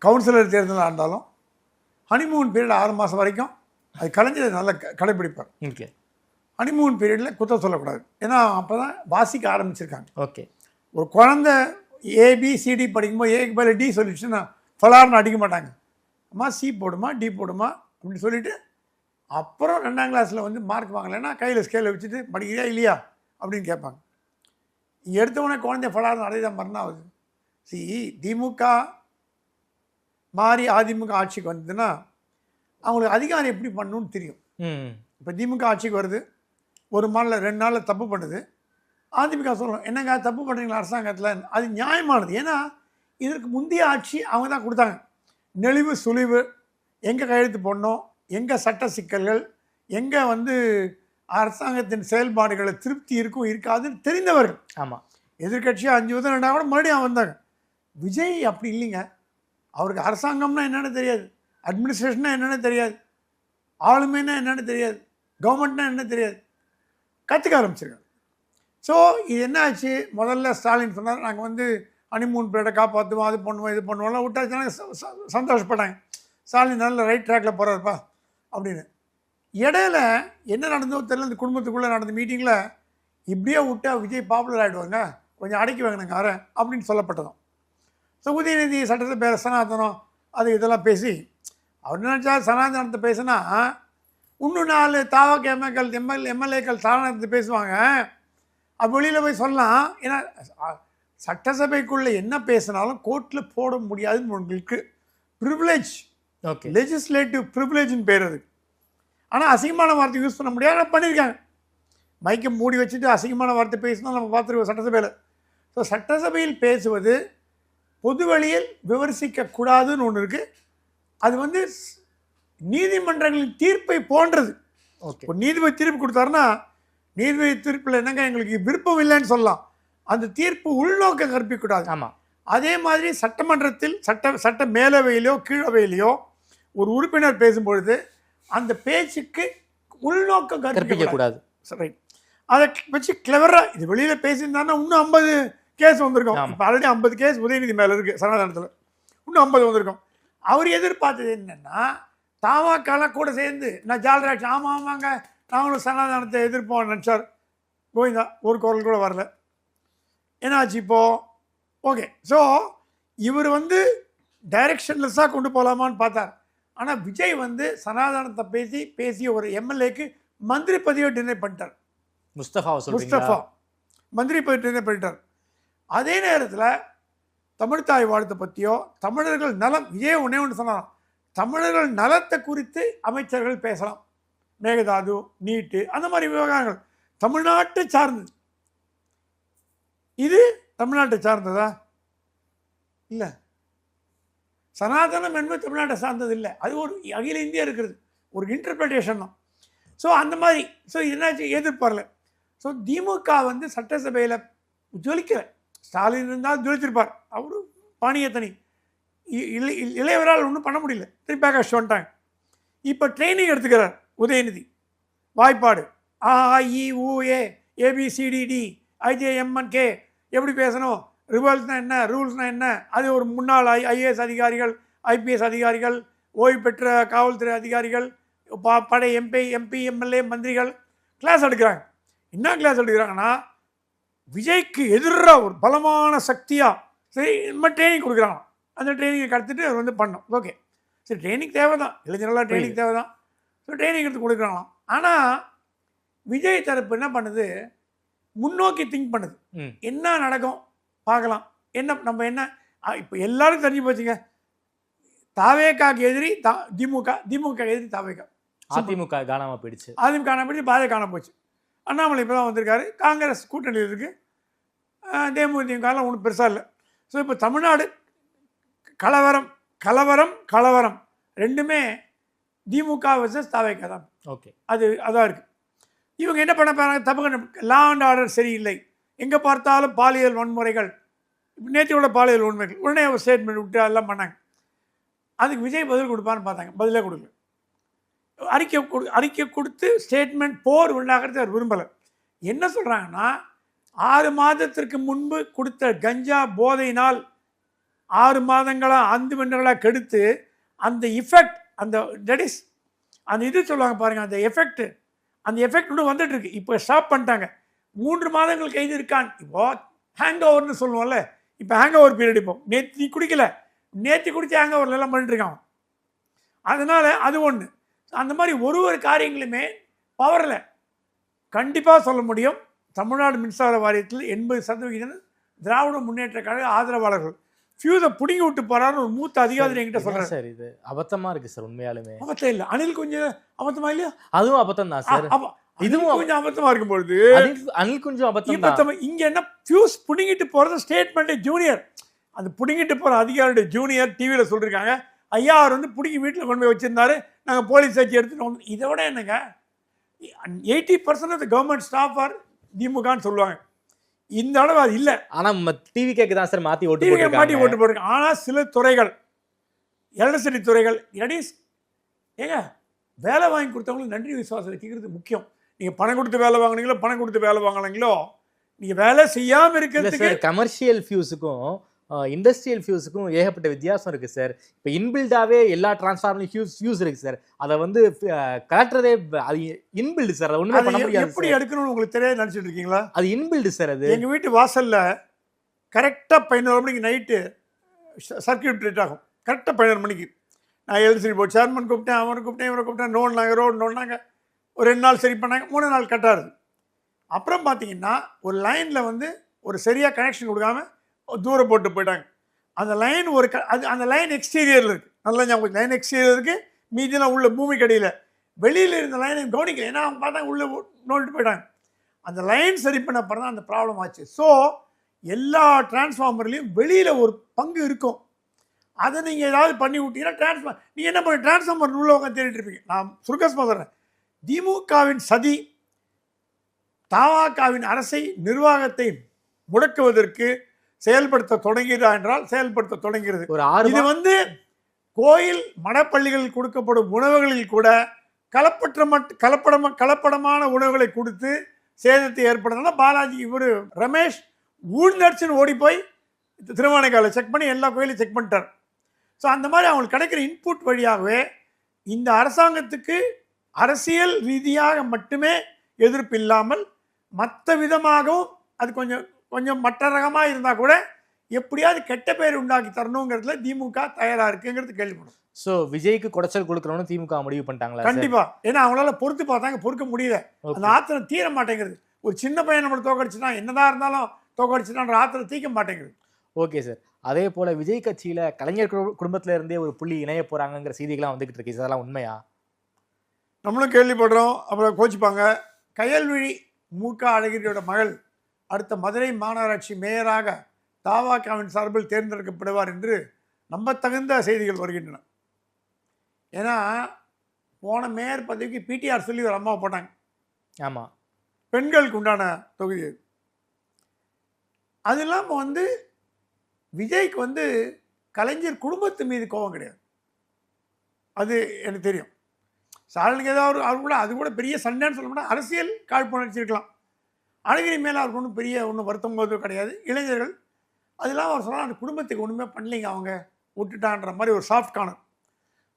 Councillor தேர்தலாக இருந்தாலும் honeymoon period 6 மாதம் வரைக்கும் அது கலைஞர் நல்லா கடைப்பிடிப்பார். ஓகே. ஹனிமூன் பீரியடில் குற்றம் சொல்லக்கூடாது. ஏன்னா அப்போ தான் வாசிக்க ஆரம்பிச்சிருக்காங்க. ஓகே. ஒரு குழந்தை ஏபிசிடி படிக்கும்போது ஏக்கு பதில் டி சொல்லிடுச்சுன்னா ஃபலார்னு அடிக்க மாட்டாங்க. அம்மா சி போடுமா டி போடுமா அப்படின்னு சொல்லிவிட்டு அப்புறம் 2ஆம் கிளாஸில் வந்து மார்க் வாங்கலைன்னா கையில் ஸ்கேலை வச்சுட்டு படிக்கிறியா இல்லையா அப்படின்னு கேட்பாங்க. எடுத்தவொடனே குழந்தைய ஃபலார்னு அடையதான் மரணம் ஆகுது. திமுக மாறி அதிமுக ஆட்சிக்கு வந்ததுன்னா அவங்களுக்கு அதிகாரம் எப்படி பண்ணணும்னு தெரியும். இப்போ திமுக ஆட்சிக்கு வருது, ஒரு நாளில் 2 நாளில் தப்பு பண்ணுது. அதிமுக சொல்லணும், என்னங்க தப்பு பண்ணுறீங்களா அரசாங்கத்தில், அது நியாயமானது. ஏன்னா இதற்கு முந்தைய ஆட்சி அவங்க தான் கொடுத்தாங்க. நெளிவு சுழிவு, எங்கே கையெழுத்து போடணும், எங்கே சட்ட சிக்கல்கள், எங்கே வந்து அரசாங்கத்தின் செயல்பாடுகளை திருப்தி இருக்கும் இருக்காதுன்னு தெரிந்தவர்கள். ஆமாம். எதிர்கட்சியாக 5 வருஷம் 2 கூட மறுபடியும் வந்தாங்க. விஜய் அப்படி இல்லைங்க. அவருக்கு அரசாங்கம்னா என்னென்னு தெரியாது, அட்மினிஸ்ட்ரேஷன்னா என்னென்னு தெரியாது, ஆளுமைன்னா என்னென்னு தெரியாது, கவர்மெண்ட்னா என்ன தெரியாது, கற்றுக்க ஆரம்பிச்சிருக்காங்க. ஸோ இது என்ன ஆச்சு, முதல்ல ஸ்டாலின் சொன்னார் நாங்கள் வந்து ஹனிமூன் பீரியடை காப்பாற்றுவோம், அது பண்ணுவோம் இது பண்ணுவோம்லாம் விட்டாச்சுன்னா சந்தோஷப்பட்டாங்க. ஸ்டாலின் நல்ல ரைட் ட்ராக்கில் போகிறாருப்பா அப்படின்னு. இடையில என்ன நடந்தோ தெரியல, இந்த குடும்பத்துக்குள்ளே நடந்த மீட்டிங்கில் இப்படியே விட்டா விஜய் பாப்புலர் ஆகிடுவாங்க, கொஞ்சம் அடக்கி வாங்கினாங்க வரேன் அப்படின்னு சொல்லப்பட்டதும். ஸோ உதயநிதி சட்டத்தை பேர சனாதனம் அது இதெல்லாம் பேசி அவர் நினச்சா சனாதனத்தை பேசினா இன்னும் 4 தாவக எம்எல்ஏக்கள் சனாதனத்தை பேசுவாங்க, அப்போ வெளியில் போய் சொல்லலாம். ஏன்னா சட்டசபைக்குள்ளே என்ன பேசினாலும் கோர்ட்டில் போட முடியாதுன்னு உங்களுக்கு ப்ரிவிலேஜ், ஓகே, லெஜிஸ்லேட்டிவ் ப்ரிவிலேஜ்னு பேர் அது. ஆனால் அசிங்கமான வார்த்தை யூஸ் பண்ண முடியாது, பண்ணியிருக்காங்க. மைக்கை மூடி வச்சுட்டு அசிங்கமான வார்த்தை பேசினா நம்ம பார்த்துருக்கோம் சட்டசபையில். ஸோ சட்டசபையில் பேசுவது பொது வழியில் விமர்சிக்கக்கூடாதுன்னு ஒன்று இருக்குது. அது வந்து நீதிமன்றங்களின் தீர்ப்பை போன்றது. ஓகே, ஒரு நீதிபதி தீர்ப்பு கொடுத்தாருன்னா நீதிபதி தீர்ப்பில் என்னங்க எங்களுக்கு விருப்பம் இல்லைன்னு சொல்லலாம், அந்த தீர்ப்பு உள்நோக்க கற்பிக்கூடாது. ஆமாம். அதே மாதிரி சட்டமன்றத்தில் சட்ட மேலவையிலையோ கீழவையிலையோ ஒரு உறுப்பினர் பேசும்பொழுது அந்த பேச்சுக்கு உள்நோக்கம் கற்பிக்கக்கூடாது. ரைட். அதை வச்சு கிளவராக இது வெளியில் பேசியிருந்தாருன்னா இன்னும் 50 கேஸ் வந்திருக்கும். இப்போ ஆல்ரெடி 50 கேஸ் உதயநிதி மேலே இருக்குது சனாதனத்தில், இன்னும் 50 வந்திருக்கும். அவர் எதிர்பார்த்தது என்னென்னா தாவாக்காலாம் கூட சேர்ந்து நான் ஜால்ராட்சி ஆமாங்க நாங்களும் சனாதனத்தை எதிர்ப்போம் நினச்சார். கோவிந்தா ஒரு குரல் கூட வரல. என்னாச்சு இப்போது? ஓகே, ஸோ இவர் வந்து டைரக்ஷன்லெஸ்ஸாக கொண்டு போகலாமான்னு பார்த்தார். ஆனால் விஜய் வந்து சனாதனத்தை பேசி ஒரு எம்எல்ஏக்கு மந்திரி பதவியை டினை பண்ணிட்டார். முஸ்தபா மந்திரி பதவி டினை பண்ணிட்டார். அதே நேரத்தில் தமிழ்த்தாய் வாழ்த்தை பற்றியோ தமிழர்கள் நலம், இதே ஒன்று சொன்னாலும் தமிழர்கள் நலத்தை குறித்து அமைச்சர்கள் பேசலாம். மேகதாது, நீட்டு, அந்த மாதிரி விவகாரங்கள் தமிழ்நாட்டை சார்ந்தது. இது தமிழ்நாட்டை சார்ந்ததா? இல்லை. சனாதனம் என்பது தமிழ்நாட்டை சார்ந்தது இல்லை, அது ஒரு அகில இந்தியா இருக்கிறது, ஒரு இன்டர்பிரிட்டேஷன் தான். ஸோ அந்த மாதிரி ஸோ என்னாச்சு எதிர்பார்ல. ஸோ திமுக வந்து சட்டசபையில் ஜொலிக்கலை. ஸ்டாலின் இருந்தால் ஜொலிச்சிருப்பார், அவரு பாணியத்தனி இளையவரால் ஒன்றும் பண்ண முடியல, திருப்பி கஷ்டம் வந்துட்டாங்க. இப்போ ட்ரைனிங் எடுத்துக்கிறார் உதயநிதி. வாய்ப்பாடு AIEOA ABCDD IJMNK எப்படி பேசணும், ரிவல்ஸ்னால் என்ன, ரூல்ஸ்னால் என்ன, அது ஒரு முன்னாள் IAS அதிகாரிகள், IPS அதிகாரிகள், ஓய்வு பெற்ற காவல்துறை அதிகாரிகள், படை MP MLA மந்திரிகள் கிளாஸ் எடுக்கிறாங்க. என்ன கிளாஸ் எடுக்கிறாங்கன்னா விஜய்க்கு எதிராக ஒரு பலமான சக்தியாக சரி இந்த மாதிரி ட்ரைனிங் கொடுக்குறாங்க. அந்த ட்ரைனிங்கை கற்றுட்டு அவர் வந்து பண்ணோம். ஓகே, சரி ட்ரைனிங் தேவை தான், இளைஞர்களாக ட்ரைனிங் தேவை தான். ஸோ ட்ரைனிங் எடுத்து கொடுக்குறாங்களாம். ஆனால் விஜய் தரப்பு என்ன பண்ணுது, முன்னோக்கி திங்க் பண்ணுது. என்ன நடக்கும் பார்க்கலாம், என்ன நம்ம என்ன இப்போ எல்லாரும் தெரிஞ்சு போச்சுங்க. தாவேக்காக்கு எதிரி திமுக எதிரி தாவேக்கா. அதிமுக காணாமல் போயிடுச்சு, பாதை காணாமல் போச்சு. அண்ணாமலை இப்போ தான் வந்திருக்காரு, காங்கிரஸ் கூட்டணியில் இருக்குது, தேமுதிகலாம் ஒன்றும் பெருசாக இல்லை. ஸோ இப்போ தமிழ்நாடு கலவரம் ரெண்டுமே திமுக வர்சஸ் தாவேக்கா தான். ஓகே, அதான் இருக்குது. இவங்க என்ன பண்ண போகிறாங்க, தப்பு லா அண்ட் ஆர்டர் சரியில்லை, எங்கே பார்த்தாலும் பாலியல் வன்முறைகள், நேற்றையோட பாலியல் வன்முறைகள், உடனே ஒரு ஸ்டேட்மெண்ட் விட்டு அதெல்லாம் பண்ணாங்க. அதுக்கு விஜய் பதில் கொடுப்பான்னு பார்த்தாங்க, பதிலே கொடுக்கல. அறிக்கை கொடுத்து ஸ்டேட்மெண்ட் போர் உண்டாகிறது அவர் விரும்பலை. என்ன சொல்கிறாங்கன்னா 6 மாதத்திற்கு முன்பு கொடுத்த கஞ்சா போதையினால் 6 மாதங்களாக 5 மண்டங்களாக கெடுத்து அந்த இஃபெக்ட் அந்த தட் இஸ் அந்த இது சொல்லுவாங்க பாருங்கள், அந்த எஃபெக்ட் இன்னும் வந்துட்டு இருக்கு. இப்போ ஸ்டாப் பண்ணிட்டாங்க. 3 மாதங்கள் கைது இருக்கான். இப்போ ஹேங் ஓவர்னு சொல்லுவோம்ல, இப்போ ஹேங் ஓவர் பீரியட். இப்போ நேற்று குடிக்கல, நேற்று குடிச்சு ஹேங் ஓவர்ல எல்லாம் பண்ணிட்டு இருக்கான். அதனால அது ஒன்று. அந்த மாதிரி ஒரு காரியங்களுமே பவரில் கண்டிப்பாக சொல்ல முடியும். தமிழ்நாடு மின்சார வாரியத்தில் 80% திராவிட முன்னேற்ற கழக ஆதரவாளர்கள். ஃபியூஸை பிடிங்கி விட்டு போறாருன்னு ஒரு மூத்த அதிகாரி என்கிட்ட சொல்றாரு. சார் இது அபத்தமா இருக்கு சார். உண்மையாலுமே அபத்தம் இல்லை. அனில் கொஞ்சம் அபத்தமா இல்லையா? அதுவும் அபத்தம் தான் சார். இதுவும் கொஞ்சம் அபத்தமா இருக்கும் பொழுது அனில் கொஞ்சம் அபத்தம். இங்க என்ன ஃபியூஸ் பிடிங்கிட்டு போறது ஸ்டேட்மெண்ட் ஜூனியர், அந்த பிடிங்கிட்டு போற அதிகாரியோட ஜூனியர் டிவியில சொல்லிருக்காங்க, ஐயா அவர் வந்து பிடிங்கி வீட்டில் கொண்டு போய் வச்சிருந்தாரு, நாங்கள் போலீஸ் வச்சு எடுத்துட்டு வந்தோம். இதை விட என்னங்க 80% of the government staff are திமுகன்னு சொல்லுவாங்க. இந்த அளவு அது இல்லை. ஆனால் டிவி கேக்கு தான் சார் மாற்றி ஓட்டு போட்டுருக்காங்க. ஆனால் சில துறைகள், எலக்ட்ரிசிட்டி துறைகள், ஏங்க வேலை வாங்கி கொடுத்தவங்களுக்கு நன்றி விசுவாசம் வச்சுக்கிறது முக்கியம். நீங்கள் பணம் கொடுத்து வேலை வாங்கினீங்களோ பணம் கொடுத்து வேலை வாங்கினீங்களோ, நீங்கள் வேலை செய்யாமல் இருக்கிறதுக்கு கமர்ஷியல் ஃபியூஸுக்கும் இண்டஸ்ட்ரியல் ஃபியூஸுக்கும் ஏகப்பட்ட வித்தியாசம் இருக்குது சார். இப்போ இன்பில்டாகவே எல்லா டிரான்ஸ்ஃபார்மர்லையும் ஃபியூஸ் இருக்குது சார். அதை வந்து கலெக்டரே அது இன்பில்டு சார். அதை ஒன்றுமே பண்ண முடியாது. எப்படி எடுக்கணும்னு உங்களுக்கு தெரியாது நினச்சிட்டு இருக்கீங்களா? அது இன்பில்டு சார். அது எங்கள் வீட்டு வாசலில் கரெக்டாக 11 மணிக்கு நைட்டு சர்க்கியூட் ரேட் ஆகும். கரெக்டாக 11 மணிக்கு நான் எலக்ட்ரிசிட்டி போர்டு சேர்மன் கூப்பிட்டேன், அவரை கூப்பிட்டேன், இவரை கூப்பிட்டேன், ரோடு நோடினாங்க. ஒரு 2 நாள் சரி பண்ணாங்க, 3 நாள் கட்டாருது. அப்புறம் பார்த்தீங்கன்னா ஒரு லைனில் வந்து ஒரு சரியாக கனெக்ஷன் கொடுக்காம தூரம் போட்டு போயிட்டாங்க. அந்த லைன் அந்த லைன் எக்ஸ்டீரியரில் இருக்குது. நல்லா ஞாபகம், லைன் எக்ஸ்டீரியர் இருக்குது, மீதிலாம் உள்ள பூமி கடையில். வெளியில் இருந்த லைனை கவனிக்கல, ஏன்னா அவங்க பார்த்தா உள்ளே நோண்டிட்டு போயிட்டாங்க. அந்த லைன் சரி பண்ண அப்புறம் தான் அந்த ப்ராப்ளம் ஆச்சு. ஸோ எல்லா டிரான்ஸ்ஃபார்மர்லேயும் வெளியில் ஒரு பங்கு இருக்கும். அதை நீங்கள் ஏதாவது பண்ணி விட்டீங்கன்னா நீங்கள் என்ன பண்ணி டிரான்ஸ்ஃபார்மர் உள்ள உட்காந்து தேடிட்டு இருப்பீங்க. நான் சுருக்கமாக சொல்கிறேன், திமுகவின் சதி தமாகாவின் அரசை நிர்வாகத்தை முடக்குவதற்கு செயல்படுத்த தொடங்குகிறா என்றால் செயல்படுத்த தொடங்கிறது. இது வந்து கோயில் மடப்பள்ளிகளில் கொடுக்கப்படும் உணவுகளில் கூட கலப்படமான உணவுகளை கொடுத்து சேதத்தை ஏற்படுத்தினா பாலாஜி இவர் ரமேஷ் ஊழ்நர்ச்சின்னு ஓடி போய் திருவானைக்கால செக் பண்ணி எல்லா கோயிலையும் செக் பண்ணிட்டார். ஸோ அந்த மாதிரி அவங்களுக்கு கிடைக்கிற இன்புட் வழியாகவே இந்த அரசாங்கத்துக்கு அரசியல் ரீதியாக மட்டுமே எதிர்ப்பு இல்லாமல் மற்ற விதமாகவும் அது கொஞ்சம் மற்ற ரகமாக இருந்தால் கூட எப்படியாவது கெட்ட பேர் உண்டாக்கி தரணுங்கிறதுல திமுக தயாராக இருக்குங்கிறது கேள்விப்படும். ஸோ விஜய்க்கு குடைச்சல் கொடுக்கணும்னு திமுக முடிவு பண்ணிட்டாங்களா? கண்டிப்பாக. ஏன்னா அவங்களால பொறுத்து பார்த்தாங்க, பொறுக்க முடியல. அந்த ஆத்திரம் தீர மாட்டேங்கிறது. ஒரு சின்ன பையன் நம்மளை தோக்கடிச்சுனா என்னதான் இருந்தாலும் தோக்கடிச்சுட்டான்ற ஆத்திரம் தீர்க்க மாட்டேங்குது. Okay sir. அதே போல் விஜய் கட்சியில் கலைஞர் குடும்பத்தில் இருந்தே ஒரு புள்ளி இணைய போகிறாங்கிற செய்திகள்லாம் வந்துக்கிட்டு இருக்கு. இதெல்லாம் உண்மையா? நம்மளும் கேள்விப்படுறோம். அப்புறம் கோச்சிப்பாங்க. கயல்விழி மூக அழகிரியோட மகள் அடுத்த மதுரை மாநகராட்சி மேயராக தமாகாவின் சார்பில் தேர்ந்தெடுக்கப்படுவார் என்று நம்பத்தகுந்த செய்திகள் வருகின்றன. ஏன்னா போன மேயர் பதவிக்கு பிடிஆர் சொல்லி ஒரு அம்மாவை போட்டாங்க. ஆமாம், பெண்களுக்கு உண்டான தொகுதி. அது இல்லாமல் வந்து விஜய்க்கு வந்து கலைஞர் குடும்பத்து மீது கோபம் கிடையாது. அது எனக்கு தெரியும். ஸ்டாலினுக்கு ஏதாவது அவர் கூட அது கூட பெரிய சண்டைன்னு சொல்ல முடியாது. அரசியல் காழ்ப்புணர்ச்சி இருக்கலாம். அழகிரி மேலே அவருக்கு ஒன்றும் பெரிய வருத்தம் போதும் கிடையாது. இளைஞர்கள் அது இல்லாமல் அவர் சொன்னால் அந்த குடும்பத்துக்கு ஒன்றுமே பண்ணலைங்க, அவங்க விட்டுட்டான்ற மாதிரி ஒரு soft corner.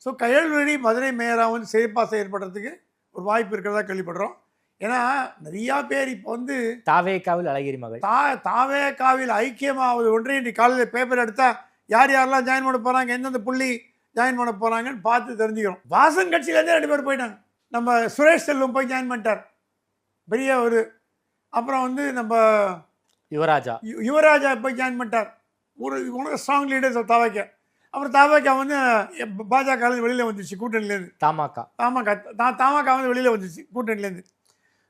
So Kayalvizhi Madurai மேயராக வந்து சிறப்பாக செயல்படுறதுக்கு ஒரு வாய்ப்பு இருக்கிறதா கேள்விப்படுறோம். ஏன்னா நிறையா பேர் இப்போ வந்து தாவேகாவில் அழகிரி மகள் தாவேகாவில் ஐக்கியமாவது ஒன்றே இன்றைக்கு காலையில் பேப்பர் எடுத்தால் யார் யாரெல்லாம் ஜாயின் பண்ண போகிறாங்க, எந்தெந்த புள்ளி ஜாயின் பண்ண போகிறாங்கன்னு பார்த்து தெரிஞ்சுக்கிறோம். வாசன் கட்சியிலேருந்தே 2 பேர் போயிட்டாங்க. நம்ம சுரேஷ் செல்வம் போய் ஜாயின் பண்ணிட்டார், பெரிய ஒரு. அப்புறம் வந்து நம்ம யுவராஜா போய் ஜாயின் பண்ணிட்டார், ஒரு உனக்கு ஸ்ட்ராங் லீடர்ஸ் ஆஃப் தாவேகா. அப்புறம் தாவேகா வந்து பாஜக வெளியில் வந்துச்சு கூட்டணியிலேருந்து. தாமாகா வந்து வெளியில் வந்துச்சு கூட்டணியிலேருந்து.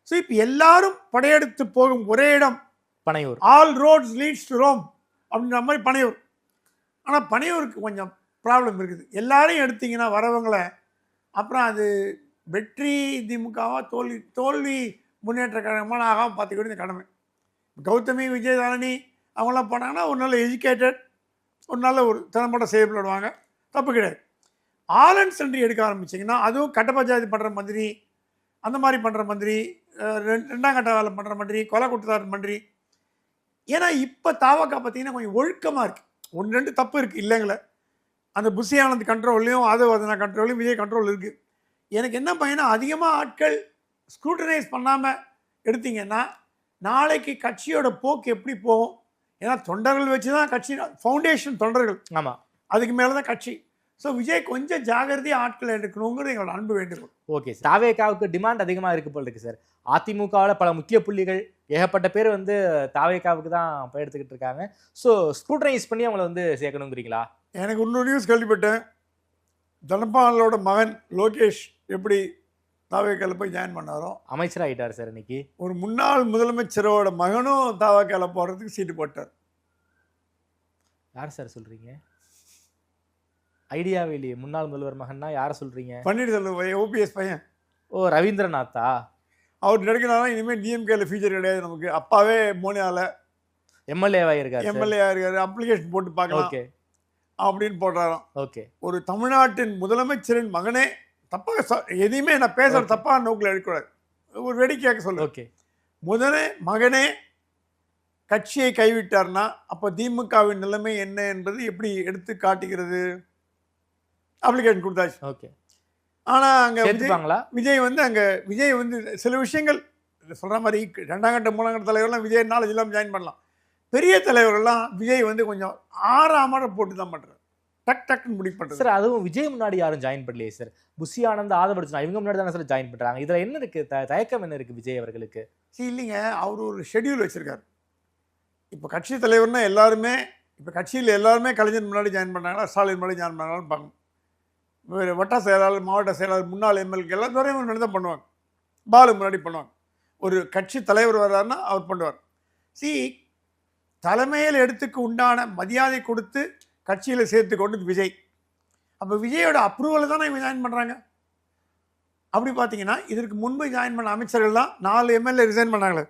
ஸோ இப்போ எல்லாரும் படையெடுத்து போகும் ஒரே இடம் Panaiyur. All roads leads to Rome அப்படின்ற மாதிரி பனையூர். ஆனால் பனையூருக்கு கொஞ்சம் ப்ராப்ளம் இருக்குது. எல்லாரையும் எடுத்திங்கன்னா வரவங்களை அப்புறம் அது வெற்றி திமுகவா தோல்வி முன்னேற்ற கழகமாக ஆகாமல் பார்த்துக்கிட்டு இந்த கடமை. கௌதமி விஜயதாரணி அவங்களாம் போனாங்கன்னா ஒரு நல்ல எஜுகேட்டட், ஒரு நல்ல ஒரு திறம்பட செயல்படுவாங்க, தப்பு கிடையாது. ஆல் அண்ட் சென்ட்ரி எடுக்க ஆரம்பிச்சிங்கன்னா அதுவும் கட்ட பஞ்சாயத்து பண்ணுற மந்திரி, அந்த மாதிரி பண்ணுற மந்திரி, 2ஆம் கட்ட வேலை பண்ணுற மந்திரி, கொலை குற்றத்தார் மந்திரி. ஏன்னா இப்போ தாவக்கா பார்த்தீங்கன்னா கொஞ்சம் ஒழுக்கமாக இருக்குது. ஒன்று ரெண்டு தப்பு இருக்குது இல்லைங்களே. அந்த புஷி ஆனந்த் கண்ட்ரோல்லையும் ஆதவர்தனா கண்ட்ரோல்லையும் விஜய் கண்ட்ரோல் இருக்குது. எனக்கு என்ன பையனா, அதிகமாக ஆட்கள் ஸ்க்ரூட்டனைஸ் பண்ணாமல் எடுத்தீங்கன்னா நாளைக்கு கட்சியோட போக்கு எப்படி போகும்? ஏன்னா தொண்டர்கள் வச்சு தான் கட்சி, ஃபவுண்டேஷன் தொண்டர்கள், ஆமாம், அதுக்கு மேலே தான் கட்சி. ஸோ விஜய் கொஞ்சம் ஜாகிரதையாக ஆட்களை எடுக்கணுங்கிறது எங்களோட அன்பு வேண்டுகோள். Okay sir. தாவேகாவுக்கு டிமாண்ட் அதிகமாக இருக்கு போல் இருக்கு சார். அதிமுகவில் பல முக்கிய புள்ளிகள் ஏகப்பட்ட பேர் வந்து தாவேகாவுக்கு தான் எடுத்துக்கிட்டு இருக்காங்க. ஸோ ஸ்க்ரூட்டனைஸ் பண்ணி அவங்கள வந்து சேர்க்கணுங்கிறீங்களா? எனக்கு இன்னொரு நியூஸ் கேள்விப்பட்டேன். தனபாலோட மகன் லோகேஷ் எப்படி தாவேக்கால போய் ஜாயின் பண்ணாரோ, அமைச்சர் ஆகிட்டார் சார் இன்னைக்கு. ஒரு முன்னாள் முதலமைச்சரோட மகனும் தாவேக்கால போகிறதுக்கு சீட்டு போட்டார். யார் சார் சொல்கிறீங்க? ஐடியாவே இல்லையே. முன்னாள் முதல்வர் மகன்னா யாரை சொல்கிறீங்க? பன்னீர்செல்வம் ஓபிஎஸ் பையன். ஓ, ரவீந்திரநாத்தா? அவர் நினைக்கிறாங்க இனிமேல் டிஎம்கேல ஃபியூச்சர் கிடையாது நமக்கு. அப்பாவே மோனியாவில் எம்எல்ஏவாக இருக்காரு, எம்எல்ஏ இருக்காரு, அப்ளிகேஷன் போட்டு பார்க்கலாம் ஓகே அப்படின்னு போடுறாராம். ஓகே. ஒரு தமிழ்நாட்டின் முதலமைச்சரின் மகனே தப்பாக எதையுமே நான் பேசுகிற தப்பாக நோக்கில் எடுக்கக்கூடாது. ஒரு வேடிக்கையாக சொல்லு. ஓகே. முதலே மகனே கட்சியை கைவிட்டார்னா அப்போ திமுகவின் நிலைமை என்ன என்பது எப்படி எடுத்து காட்டுகிறது? அப்ளிகேஷன் கொடுத்தாச்சு. ஓகே. ஆனால் அங்கே விஜய் வந்து சில விஷயங்கள் சொல்கிற மாதிரி ரெண்டாம் கட்ட மூணாம் கட்ட தலைவர்லாம் விஜய் நாலேஜ் இல்லாமல் ஜாயின் பண்ணலாம். பெரிய தலைவர்கள்லாம் விஜய் வந்து கொஞ்சம் ஆறாம போட்டு தான் பண்ணுறாரு. டக் டக்குன்னு முடிவு பண்ணுறது சார். அதுவும் விஜய் முன்னாடி யாரும் ஜாயின் பண்ணலையே சார். புஷி ஆனந்த், ஆதவர்தனா இவங்க முன்னாடி தானே சார் ஜாயின் பண்ணுறாங்க. இதில் என்ன இருக்குது? தயக்கம் என்ன இருக்குது விஜய் அவர்களுக்கு? இல்லைங்க, அவர் ஒரு ஷெட்யூல் வச்சுருக்காரு. இப்போ கட்சி தலைவர்னா எல்லாருமே, இப்போ கட்சியில் எல்லாருமே கலைஞர் முன்னாடி ஜாயின் பண்ணாங்களா, ஸ்டாலின் முன்னாடி ஜாயின் பண்ணாங்கன்னு பார்க்கணும். வேறு வட்ட செயலாளர், மாவட்ட செயலாளர், முன்னாள் எம்எல்ஏ எல்லாம் துறையும் முன்னாடி தான் பண்ணுவாங்க. பாலு முன்னாடி பண்ணுவாங்க. ஒரு கட்சி தலைவர் வர்றாருன்னா அவர் பண்ணுவார். தலைமையில் எடுத்துக்கு உண்டான மரியாதை கொடுத்து கட்சியில் சேர்த்து கொண்டு விஜய். அப்போ விஜயோட அப்ரூவல் தானே இவங்க ஜாயின் பண்ணுறாங்க. அப்படி பார்த்தீங்கன்னா இதற்கு முன்பு ஜாயின் பண்ண அமைச்சர்கள் தான் 4 எம்எல்ஏ ரிசைன் பண்ணாங்களே,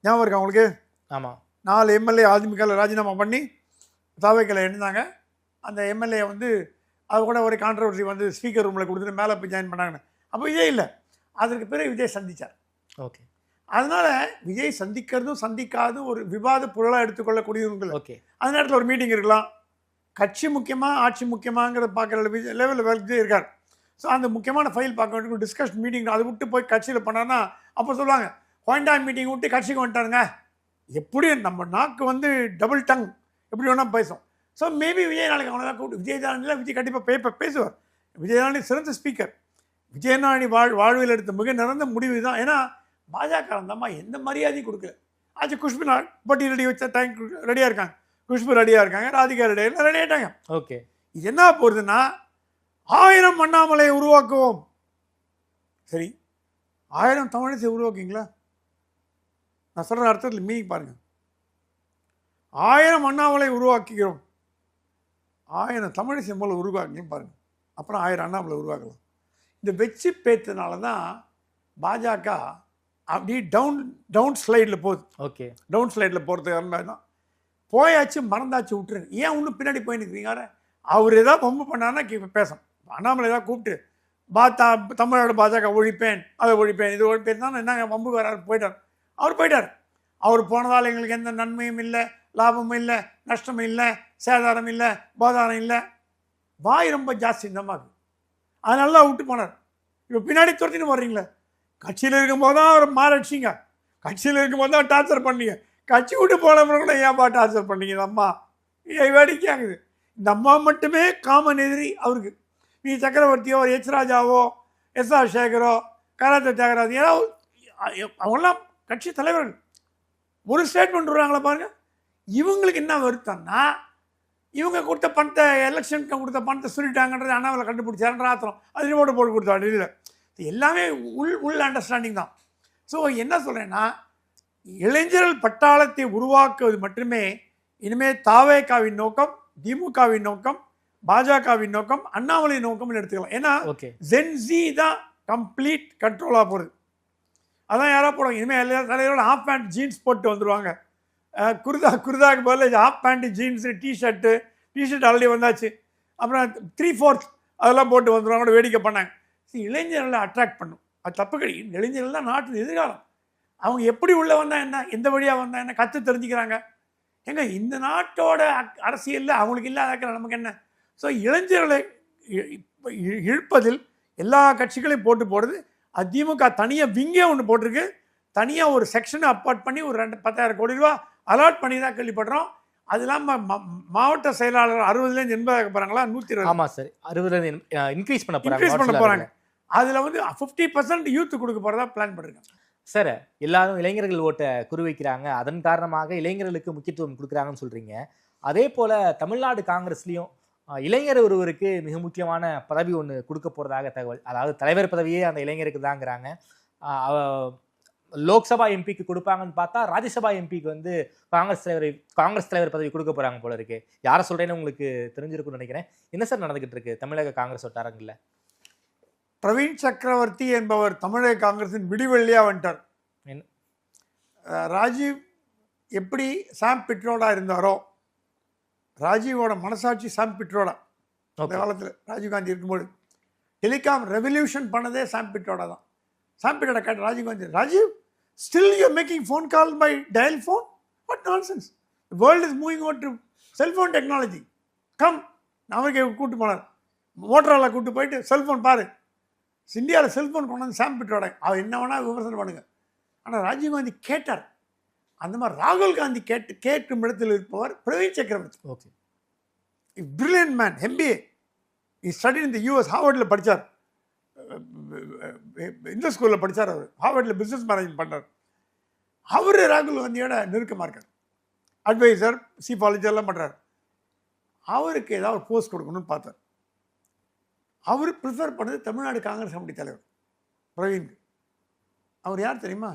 ஞாபகம் இருக்கா உங்களுக்கு? ஆமாம். 4 எம்எல்ஏ அதிமுகவில் ராஜினாமா பண்ணி தாவேக்கால எழுந்தாங்க. அந்த எம்எல்ஏ வந்து அது கூட ஒரு கான்ட்ரவர்சி வந்து ஸ்பீக்கர் ரூமில் கொடுத்துட்டு மேலே போய் ஜாயின் பண்ணாங்கன்னு. அப்போ விஜய் இல்லை. அதற்கு பிறகு விஜய் சந்தித்தார். ஓகே. அதனால் விஜய் சந்திக்கிறதும் சந்திக்காதும் ஒரு விவாத பொருளாக எடுத்துக்கொள்ளக்கூடியவர்கள். ஓகே. அந்த நேரத்தில் ஒரு மீட்டிங் இருக்கலாம். கட்சி முக்கியமாக ஆட்சி முக்கியமாங்கிறத பார்க்குற லெவலில் விஜய் இருக்கார். ஸோ அந்த முக்கியமான ஃபைல் பார்க்க வேண்டிய டிஸ்கஷன் மீட்டிங் அதை விட்டு போய் கட்சியில் பண்ணார்னா அப்போ சொல்லுவாங்க பாயிண்டாக மீட்டிங் விட்டு கட்சிக்கு வந்துட்டாருங்க. எப்படி நம்ம நாக்கு வந்து டபுள் டங் எப்படி வேணால் பேசும். ஸோ மேபி விஜய் நாளைக்கு அவனை தான் கூப்பிட்டு விஜயதாரணியில் விஜய் கண்டிப்பாக பேசுவார். விஜயதாரணி சிறந்த ஸ்பீக்கர். விஜயதாரணி வாழ்வில் எடுத்த மிக நிறந்த முடிவு தான். ஏன்னா பாஜக அந்தம்மா எந்த மரியாதையும் கொடுக்கல. ஆச்சு குஷ்பு பட்டி ரெடி வச்சா டைம் ரெடியாக இருக்காங்க. குஷ்பு ரெடியாக இருக்காங்க, ராதிகா ரெடியாக ரெடி ஆகிட்டாங்க. ஓகே. இது என்ன போகுதுன்னா 1000 அண்ணாமலையை உருவாக்குவோம். சரி, 1000 தமிழிசை உருவாக்குங்களா? நான் சொல்கிற அர்த்தத்தில் மீனிங் பாருங்கள். 1000 அண்ணாமலை உருவாக்குகிறோம், 1000 தமிழிசை மூலம் உருவாக்குங்கன்னு பாருங்கள். அப்புறம் 1000 அண்ணாமலை உருவாக்கலாம். இந்த வெச்சு பேத்துனால தான் பாஜக அப்படி டவுன் ஸ்லைடில் போகுது. ஓகே. டவுன் ஸ்லைடில் போகிறதுக்கு மாதிரி தான் போயாச்சு, மறந்தாச்சு, விட்டுருங்க. ஏன் இன்னும் பின்னாடி போய் நிற்கிறீங்க? அவர் ஏதாவது பம்பு பண்ணாருன்னா பேசணும். அண்ணாமலை ஏதாவது கூப்பிட்டு தமிழ்நாடு பாஜக ஒழிப்பேன், அதை ஒழிப்பேன், இது ஒழிப்பேன் தான் என்னங்க பம்புக்கு வராரு, போயிட்டார். அவர் போயிட்டார். அவர் போனதால் எங்களுக்கு எந்த நன்மையும் இல்லை, லாபமும் இல்லை, நஷ்டமும் இல்லை, சேதாரம் இல்லை, போதாரம் இல்லை. வாய் ரொம்ப ஜாஸ்தி இந்த மாதிரி. அதனால தான் விட்டு போனார். இப்போ பின்னாடி துரத்தின்னு வர்றீங்களே. கட்சியில் இருக்கும்போது தான் அவர் மாறடிச்சிங்க, கட்சியில் இருக்கும்போது தான் டார்ச்சர் பண்ணீங்க. கட்சி விட்டு போனவங்க கூட ஏன்பா டார்ச்சர் பண்ணீங்க? இந்த அம்மா வேடிக்கையாகுது. இந்த அம்மா மட்டுமே காமன் எதிரி அவருக்கு. வி சக்கரவர்த்தியோ, எச் ராஜாவோ, எஸ்ஆர் சேகரோ, கராத்த தியாகராஜ், ஏதாவது அவங்களாம் கட்சி தலைவர்கள். ஒரு ஸ்டேட்மெண்ட் விடுறாங்களா பாருங்க. இவங்களுக்கு என்ன வருத்தம்னா இவங்க கொடுத்த பணத்தை, எலெக்ஷனுக்கு கொடுத்த பணத்தை சொல்லிட்டாங்கன்றது அண்ணாமலை கண்டுபிடிச்சாருன்ற ஆத்திரம். அது ரிமோட்டை போட்டு கொடுத்தாரு. இல்லை, எல்லாமே உள் அண்டர்ஸ்டாண்டிங் தான். ஸோ என்ன சொல்கிறேன்னா, இளைஞர்கள் பட்டாளத்தை உருவாக்குவது மட்டுமே இனிமேல் தாவேகாவின் நோக்கம், திமுகவின் நோக்கம், பாஜகவின் நோக்கம், அண்ணாமலையின் நோக்கம்னு எடுத்துக்கலாம். ஏன்னா ஜென்சி தான் கம்ப்ளீட் கண்ட்ரோலாக போகிறது. அதான் யாராவது போடுவாங்க இனிமேல் எல்லா தலைவரோட ஹாஃப் பேண்ட் ஜீன்ஸ் போட்டு வந்துடுவாங்க. குருதாக்கு பதில் half pant jeans, T shirt already வந்தாச்சு. அப்புறம் 3/4 அதெல்லாம் போட்டு வந்துடுவாங்க. வேடிக்கை பண்ணாங்க. இளைஞர்களை அட்ராக்ட் பண்ணும். அது தப்பு கிடையாது. இளைஞர்கள் தான் நாட்டின் எதிர்காலம். அவங்க எப்படி உள்ளே வந்தால் என்ன, எந்த வழியாக வந்தால் என்ன, கற்று தெரிஞ்சுக்கிறாங்க. ஏங்க இந்த நாட்டோட அரசியலில் அவங்களுக்கு இல்லாத அக்கறை நமக்கு என்ன? ஸோ இளைஞர்களை இழுப்பதில் எல்லா கட்சிகளையும் போடுது. அது திமுக தனியாக விங்கே ஒன்று போட்டிருக்கு. தனியாக ஒரு செக்ஷனை அப்பார்ட் பண்ணி ஒரு 10,000 கோடி ரூபா அலாட் பண்ணி தான் கேள்விப்படுறோம். அது இல்லாமல் மாவட்ட செயலாளர் 60லேருந்து 80 போகிறாங்களா? 120. ஆமாம் சார், 60 இன்க்ரீஸ் பண்ண போகிறாங்க. அதில் வந்து 50% யூத்து கொடுக்க போகிறதா பிளான் பண்ணிருக்காங்க. சார், எல்லாரும் இளைஞர்கள் ஓட்டை குறிவைக்கிறாங்க, அதன் காரணமாக இளைஞர்களுக்கு முக்கியத்துவம் கொடுக்குறாங்கன்னு சொல்கிறீங்க. அதே போல் தமிழ்நாடு காங்கிரஸ்லேயும் இளைஞர் ஒருவருக்கு மிக முக்கியமான பதவி ஒன்று கொடுக்க போகிறதாக தகவல். அதாவது தலைவர் பதவியே அந்த இளைஞருக்கு தாங்கிறாங்க. லோக்சபா எம்பிக்கு கொடுப்பாங்கன்னு பார்த்தா ராஜ்யசபா எம்பிக்கு வந்து காங்கிரஸ் தலைவர் பதவி கொடுக்க போகிறாங்க போல இருக்கு. யாரை சொல்கிறேன்னு உங்களுக்கு தெரிஞ்சிருக்குன்னு நினைக்கிறேன். என்ன சார் நடந்துகிட்டு இருக்கு தமிழக காங்கிரஸ் வட்டாரங்களில்? பிரவீன் சக்கரவர்த்தி என்பவர் தமிழக காங்கிரசின் விடிவெள்ளியா வந்துட்டார். ராஜீவ் எப்படி சாம் பிட்ரோடா இருந்தாரோ, ராஜீவோட மனசாட்சி சாம் பிட்ரோடா. அந்த காலத்தில் ராஜீவ்காந்தி இருக்கும்போது டெலிகாம் ரெவல்யூஷன் பண்ணதே சாம் பிட்ரோடா தான். சாம் பிட்ரோடா கேட்ட Rajiv Gandhi, Rajiv still you making phone call by dial phone? What nonsense, world is moving over to cellphone technology, come. அவருக்கு கூப்பிட்டு போனார், மோட்டரோலா கூப்பிட்டு போயிட்டு செல்ஃபோன் பாரு, இந்தியாவில் செல்ஃபோன் கொண்டு வந்து சாம் பிட்ரோட அவர் என்ன வேணால் விமர்சனம் பண்ணுங்க. ஆனால் ராஜீவ்காந்தி கேட்டார். அந்த மாதிரி ராகுல் காந்தி கேட்கும் இடத்தில் இருப்பவர் பிரவீன் சக்கரவர்த்தி. Okay, brilliant man, MBA, study இந்த US ஹார்வர்டில் படித்தார், இந்த ஸ்கூலில் படித்தார். அவர் ஹார்வர்டில் பிஸ்னஸ் மேனேஜ்மெண்ட் பண்ணார். அவர் ராகுல் காந்தியோட நெருக்கமாக இருக்கார், அட்வைசர், சீஃப் எல்லாம் பண்ணுறார். அவருக்கு ஏதாவது போஸ்ட் கொடுக்கணும்னு பார்த்தார். அவர் ப்ரிஃபர் பண்ணது தமிழ்நாடு காங்கிரஸ் கமிட்டி தலைவர் பிரவீன். அவர் யார் தெரியுமா?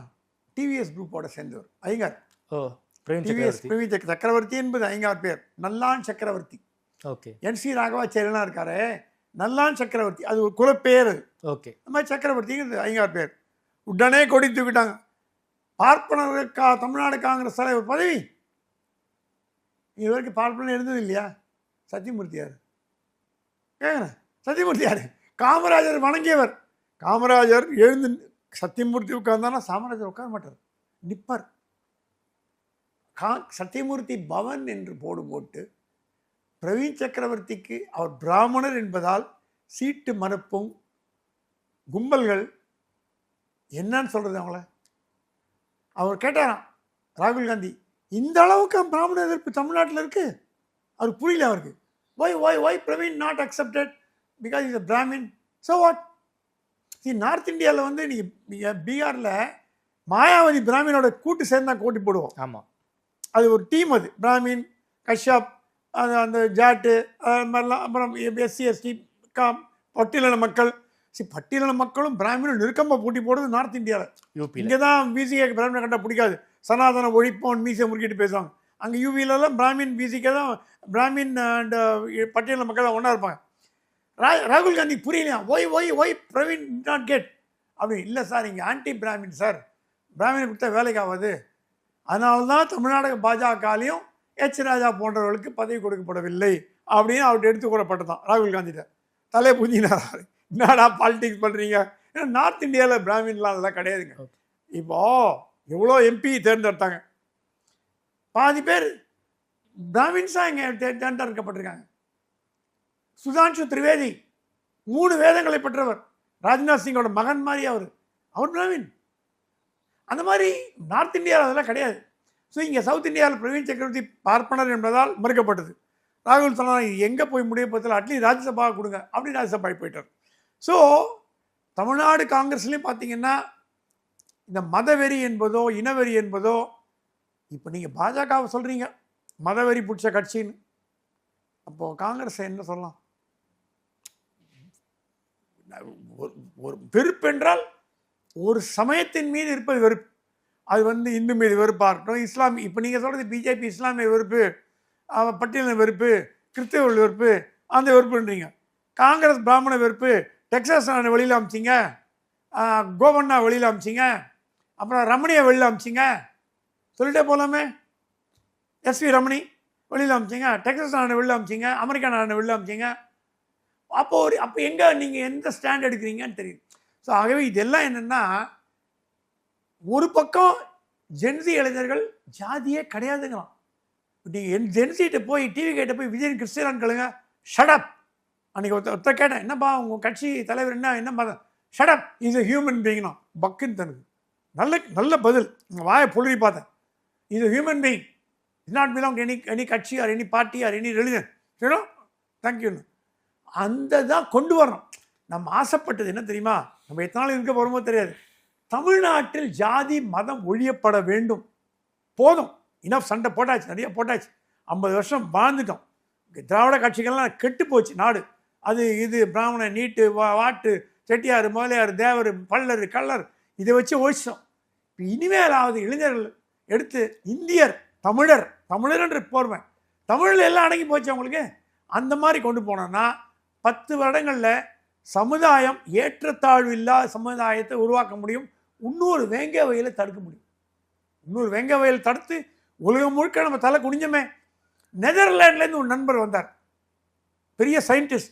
டிவிஎஸ் குரூப்போட சேர்ந்தவர், ஐயங்கார். பிரவீன் சக்கரவர்த்தி என்பது ஐயங்கார் பேர், நல்லான் சக்கரவர்த்தி. ஓகே, NC ராகவாச்சாரியெல்லாம் இருக்காரு, நல்லான் சக்கரவர்த்தி அது ஒரு குலப்பேர். ஓகே, அந்த மாதிரி சக்கரவர்த்திங்கிறது ஐயங்கார் பேர். உடனே கொடி தூக்கிட்டாங்க. பார்ப்பனருக்கா தமிழ்நாடு காங்கிரஸ் தலைவர் பதவி? இது வரைக்கும் பார்ப்பனர் இருந்தது இல்லையா? சத்தியமூர்த்தியார் கேட்குறேன். சத்தியமூர்த்தியார் காமராஜர் வணங்கியவர். காமராஜர் எழுந்து சத்தியமூர்த்தி உட்கார்ந்தானா காமராஜர் உட்கார மாட்டார், நிப்பார். சத்தியமூர்த்தி பவன் என்று போட்டு பிரவீன் சக்கரவர்த்திக்கு அவர் பிராமணர் என்பதால் சீட்டு மறுப்பும் கும்பல்கள் என்னன்னு சொல்றது அவங்கள. அவர் கேட்டாராம் ராகுல் காந்தி, இந்த அளவுக்கு பிராமண எதிர்ப்பு தமிழ்நாட்டில் இருக்கு. அவருக்கு புரியல. அவருக்கு why Praveen not accepted because he's a Brahmin? So what? See, north இந்தியாவில் வந்து நீங்கள் பீகாரில் மாயாவதி பிராமினோட கூட்டு சேர்ந்தா போட்டி போடுவோம். ஆமாம், அது ஒரு டீம். அது பிராமின், கஷ்யப், அது அந்த ஜாட்டு, அது மாதிரிலாம். அப்புறம் SC ST பட்டியலின மக்கள். பட்டியலின மக்களும் பிராமினும் நெருக்கமாக போட்டி போடுறது நார்த் இந்தியாவில். இங்கே தான் பிசிகேக்கு பிராமினை கண்டா பிடிக்காது, சனாதன ஒழிப்போன் மீசை முறுக்கிட்டு பேசுவாங்க. அங்கே யூபியிலலாம் பிராமின் பிசிகே தான், பிராமின் அண்ட் பட்டியலின மக்கள் தான் ஒன்றா இருப்பாங்க. ராகுல் காந்தி புரியலையா, ஒய் பிரவீன் நாட் கெட் அப்படி. இல்லை சார், இங்கே ஆன்டி பிராமின் சார், பிராமினை கொடுத்தா வேலைக்கு ஆகாது. அதனால தான் தமிழ்நாடு பாஜகலையும் ராஜா போன்றவர்களுக்கு பதவி கொடுக்கப்படவில்லை அப்படின்னு அவர்கிட்ட எடுத்து கூறப்பட்டதான். ராகுல் காந்திட்ட தலையை புஞ்சினார். என்னடா பாலிடிக்ஸ் பண்ணுறீங்க? ஏன்னா நார்த் இந்தியாவில் பிராமின்லாம் அதெல்லாம் கிடையாதுங்க. இப்போது எவ்வளோ MP தேர்ந்தெடுத்தாங்க, பாதி பேர் பிராமின்ஸாக இங்கே தேர்ந்தெடுக்கப்பட்டிருக்காங்க. சுதான்ஷு திரிவேதி 3 வேதங்களை பெற்றவர், ராஜ்நாத் சிங்கோட மகன் மாதிரி அவர் பிராமின். அந்த மாதிரி நார்த் இந்தியாவில் அதெல்லாம் கிடையாது. ஸோ இங்கே சவுத் இந்தியாவில் பிரவீன் சக்கரவர்த்தி பார்ப்பனர் என்பதால் மறுக்கப்பட்டது. ராகுல் சொன்னால் இது எங்கே போய் முடிய போதில் அட்லீஸ்ட் ராஜ்யசபா கொடுங்க அப்படின்னு ராஜ்யசபா போயிட்டார். ஸோ தமிழ்நாடு காங்கிரஸ்லேயும் பார்த்தீங்கன்னா இந்த மதவெறி என்பதோ இனவெறி என்பதோ, இப்போ நீங்கள் பாஜகவை சொல்கிறீங்க மதவெறி பிடிச்ச கட்சின்னு, அப்போது காங்கிரஸ் என்ன சொல்லலாம்? ஒரு வெறுப்பு என்றால் ஒரு சமயத்தின் மீது இருப்பது வெறுப்பு. அது வந்து இந்து மீது வெறுப்பாக இருக்கட்டும், இஸ்லாம், இப்போ நீங்கள் சொல்கிறது பிஜேபி இஸ்லாமிய வெறுப்பு, பட்டியலின வெறுப்பு, கிறிஸ்தவர்கள் வெறுப்பு, அந்த வெறுப்புன்றீங்க. காங்கிரஸ் பிராமண வெறுப்பு, டெக்ஸாஸ் வெளியில் அமிச்சிங்க, கோவண்ணா வெளியில் அமிச்சிங்க, அப்புறம் ரமணியை வெளியில் அமிச்சிங்க, சொல்லிட்டே போகலாமே. SV ரமணி வெளியில் அமிச்சிங்க, டெக்ஸாஸ் நாடு வெளியில் அமிச்சிங்க, அமெரிக்கா நாடு வெளியில் அமிச்சிங்க. அப்போ எங்கே நீங்கள் எந்த ஸ்டாண்ட் எடுக்கிறீங்கன்னு தெரியும். ஸோ ஆகவே இதெல்லாம் என்னென்னா, ஒரு பக்கம் ஜென்சி இளைஞர்கள் ஜாதியே கிடையாதுங்களாம். நீங்கள் ஜென்சிகிட்ட போய் டிவி கேட்ட போய் விஜயன் கிறிஸ்டியனான்னு கேளுங்க, ஷடப். அன்றைக்கி ஒருத்தர் கேட்டேன், என்னப்பா உங்கள் கட்சி தலைவர் என்ன ஷடப் இஸ் எ ஹியூமன் பீயிங்னா பக்குன்னு தனுக்கு. நல்ல பதில். வாயை புழுறி பார்த்தேன். Is a human being, is not belong any கட்சி or any party or any religion. சரி, தேங்க்யூன்னு அந்த தான் கொண்டு வரணும். நம்ம ஆசைப்பட்டது என்ன தெரியுமா? நம்ம எத்தனை நாள் இருக்க போகிறோமோ தெரியாது. தமிழ்நாட்டில் ஜாதி மதம் ஒழியப்பட வேண்டும். போதும், இனஃப். சண்டை போட்டாச்சு, நிறைய போட்டாச்சு. 50 வருஷம் வாழ்ந்துட்டோம். திராவிட கட்சிகள்லாம் கெட்டு போச்சு நாடு. அது இது பிராமண நீட்டு வாட்டு செட்டியார் முதலியார் தேவர் பல்லர் கல்லர் இதை வச்சு ஒழிச்சோம். இப்போ இனிமேலாவது இளைஞர்கள் எடுத்து இந்தியர் தமிழர் என்று போர்வேன், தமிழில் எல்லாம் அடங்கி போச்சு அவங்களுக்கு. அந்த மாதிரி கொண்டு போனோன்னா 10 வருடங்களில் சமுதாயம் ஏற்றத்தாழ்வு இல்லாத சமுதாயத்தை உருவாக்க முடியும். இன்னொரு வேங்க வகையில் தடுக்க முடியும். இன்னொரு வேங்க வகையில் தடுத்து உலகம் முழுக்க நம்ம தலை குனிஞ்சமே. நெதர்லாண்ட்லேருந்து ஒரு நண்பர் வந்தார், பெரிய சயின்டிஸ்ட்,